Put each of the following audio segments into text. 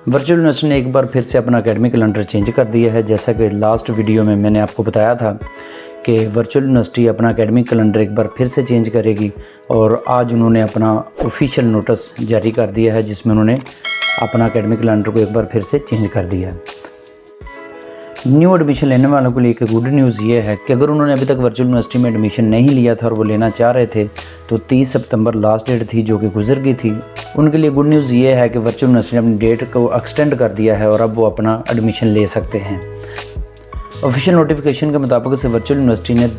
Virtual university ने एक बार फिर से अपना एकेडमिक कैलेंडर चेंज कर दिया है। जैसा कि लास्ट वीडियो में मैंने आपको बताया था कि वर्चुअल यूनिवर्सिटी अपना एकेडमिक कैलेंडर एक बार फिर से चेंज करेगी और आज उन्होंने अपना ऑफिशियल नोटिस जारी कर दिया है जिसमें उन्होंने अपना एकेडमिक कैलेंडर को एक बार फिर से चेंज कर दिया है। न्यू एडमिशन लेने वालों के लिए एक गुड न्यूज़ ये है कि अगर उन्होंने अभी तक वर्चुअल यूनिवर्सिटी में एडमिशन नहीं लिया था और वो लेना चाह रहे थे तो 30 सितंबर लास्ट डेट थी जो कि गुजर गई थी। उनके लिए गुड न्यूज़ ये है कि वर्चुअल यूनिवर्सिटी ने अपनी डेट को एक्सटेंड कर दिया है और अब वो अपना एडमिशन ले सकते हैं। ऑफिशियल नोटिफिकेशन के मुताबिक से वर्चुअल यूनिवर्सिटी ने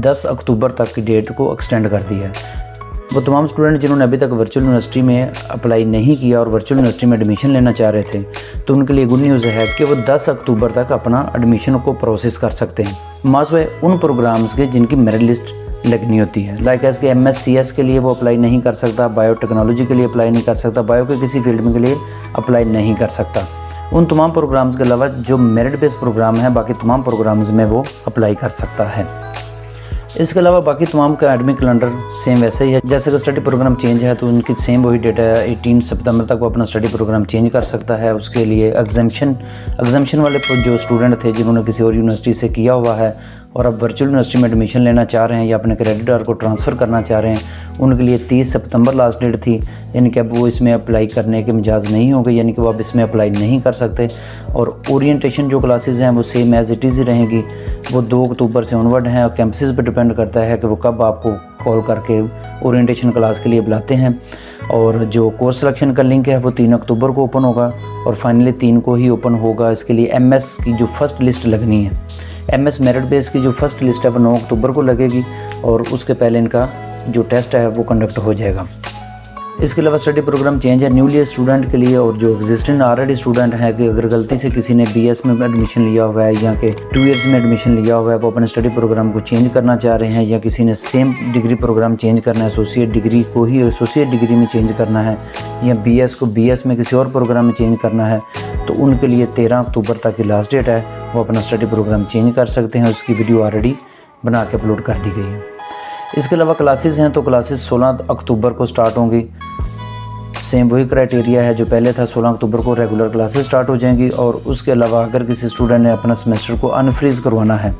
10 अक्टूबर तक की डेट को एक्सटेंड कर दिया है। वो तमाम स्टूडेंट जिन्होंने अभी तक वर्चुअल यूनिवर्सिटी में अप्लाई नहीं किया और वर्चुअल यूनिवर्सिटी में एडमिशन लेना चाह रहे थे तो उनके लिए गुड न्यूज़ है कि वो 10 अक्टूबर तक अपना एडमिशन को प्रोसेस कर सकते हैं। मासवे उन प्रोग्राम्स के जिनकी मेरिट लिस्ट लगनी होती है, लाइक एस के MScs के लिए वो अप्लाई नहीं कर सकता, बायोटेक्नोलॉजी के लिए अप्लाई नहीं कर सकता, बायो के किसी फील्ड में के लिए अप्लाई नहीं कर सकता। उन तमाम प्रोग्राम्स के अलावा जो मेरिट बेस्ड प्रोग्राम है बाकी तमाम प्रोग्राम्स में वो अप्लाई कर सकता है। इसके अलावा बाकी तमाम का एकेडमिक कैलेंडर सेम वैसे ही है। जैसे कि स्टडी प्रोग्राम चेंज है तो उनकी सेम वही डेट है, 18 सितंबर तक वो अपना स्टडी प्रोग्राम चेंज कर सकता है। उसके लिए एग्जामिशन वाले जो स्टूडेंट थे जिन्होंने किसी और यूनिवर्सिटी से किया हुआ है और अब वर्चुअल यूनिवर्सिटी में एडमिशन लेना चाह रहे हैं या अपने क्रेडिट आवर को ट्रांसफ़र करना चाह रहे हैं, उनके लिए 30 सितंबर लास्ट डेट थी, यानी कि अब वो इसमें अप्लाई करने के मिजाज नहीं होंगे, यानी कि वो अब इसमें अप्लाई नहीं कर सकते। और ओरिएंटेशन जो क्लासेस हैं वो सेम एज़ इट इज़ ही रहेंगी, वो 2 अक्टूबर से ऑनवर्ड हैं और कैंपसेस पर डिपेंड करता है कि वो कब आपको कॉल करके ओरिएंटेशन क्लास के लिए बुलाते हैं। और जो कोर्स सिलेक्शन का लिंक है वो 3 अक्टूबर को ओपन होगा और फाइनली 3 को ही ओपन होगा। इसके लिए MS की जो फर्स्ट लिस्ट लगनी है, MS मेरिट बेस की जो फर्स्ट लिस्ट है वो 9 अक्टूबर को लगेगी और उसके पहले इनका जो टेस्ट है वो कंडक्ट हो जाएगा। इसके अलावा स्टडी प्रोग्राम चेंज है न्यूली स्टूडेंट के लिए और जो एग्जिस्टिंग ऑलरेडी स्टूडेंट है कि अगर गलती से किसी ने BS में एडमिशन लिया हुआ है या कि 2 इयर्स में एडमिशन लिया हुआ है वो अपने स्टडी प्रोग्राम को चेंज करना चाह रहे हैं, या किसी ने सेम डिग्री प्रोग्राम चेंज करना है, एसोसिएट डिग्री को ही एसोसिएट डिग्री में चेंज करना है या BS को BS में किसी और प्रोग्राम में चेंज करना है, तो उनके लिए 13 अक्टूबर तक की लास्ट डेट है, वो अपना स्टडी प्रोग्राम चेंज कर सकते हैं। उसकी वीडियो ऑलरेडी बना के अपलोड कर दी गई है। इसके अलावा क्लासेस हैं तो क्लासेस 16 अक्टूबर को स्टार्ट होंगी। सेम वही क्राइटेरिया है जो पहले था, 16 अक्टूबर को रेगुलर क्लासेस स्टार्ट हो जाएंगी। और उसके अलावा अगर किसी स्टूडेंट ने अपना सेमेस्टर को अनफ्रीज़ करवाना है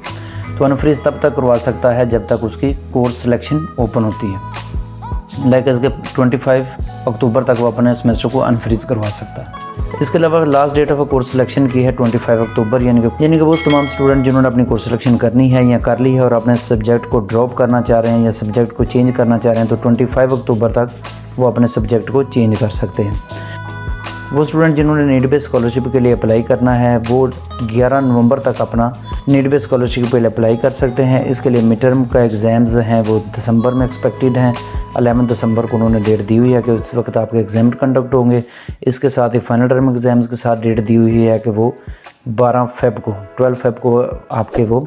तो अनफ्रीज़ तब तक करवा सकता है जब तक उसकी कोर्स सिलेक्शन ओपन होती है, लाइक इसके 25 अक्टूबर तक वो अपने सेमेस्टर को अनफ्रीज़ करवा सकता है। इसके अलावा last date of course selection की है 25 अक्टूबर, यानी कि वो तमाम स्टूडेंट जिन्होंने अपनी कोर्स सिलेक्शन करनी है या कर ली है और अपने सब्जेक्ट को ड्रॉप करना चाह रहे हैं या सब्जेक्ट को चेंज करना चाह रहे हैं तो 25 अक्टूबर तक वो अपने सब्जेक्ट को चेंज कर सकते हैं। वो स्टूडेंट जिन्होंने नीड बेस्ड स्कॉलरशिप के लिए अप्लाई करना है वो 11 नवंबर तक अपना नीड बेस्ड स्कॉलरशिप के लिए अप्लाई कर सकते हैं। इसके लिए मिड टर्म का एग्ज़ाम्स हैं वो दिसंबर में एक्सपेक्टेड हैं। 11 दिसंबर को उन्होंने डेट दी हुई है कि उस वक्त आपके एग्ज़ाम कंडक्ट होंगे। इसके साथ ही फाइनल टर्म एग्ज़ाम्स के साथ डेट दी हुई है कि वो 12 फेब को आपके वो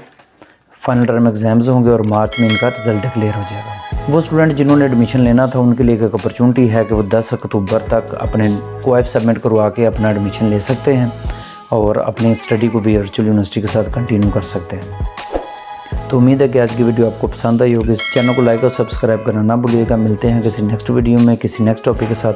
फाइनल टर्म एग्ज़ाम्स होंगे और मार्च में इनका रिज़ल्ट डिक्लेयर हो जाएगा। वो स्टूडेंट जिन्होंने एडमिशन लेना था उनके लिए एक अपॉर्चुनिटी है कि वो 10 अक्टूबर तक अपने क्वाइफ सबमिट करवा के अपना एडमिशन ले सकते हैं और अपनी स्टडी को भी वर्चुअल यूनिवर्सिटी के साथ कंटिन्यू कर सकते हैं। तो उम्मीद है कि आज की वीडियो आपको पसंद आई होगी। इस चैनल को लाइक और सब्सक्राइब करना ना भूलिएगा। मिलते हैं किसी नेक्स्ट वीडियो में किसी नेक्स्ट टॉपिक के साथ।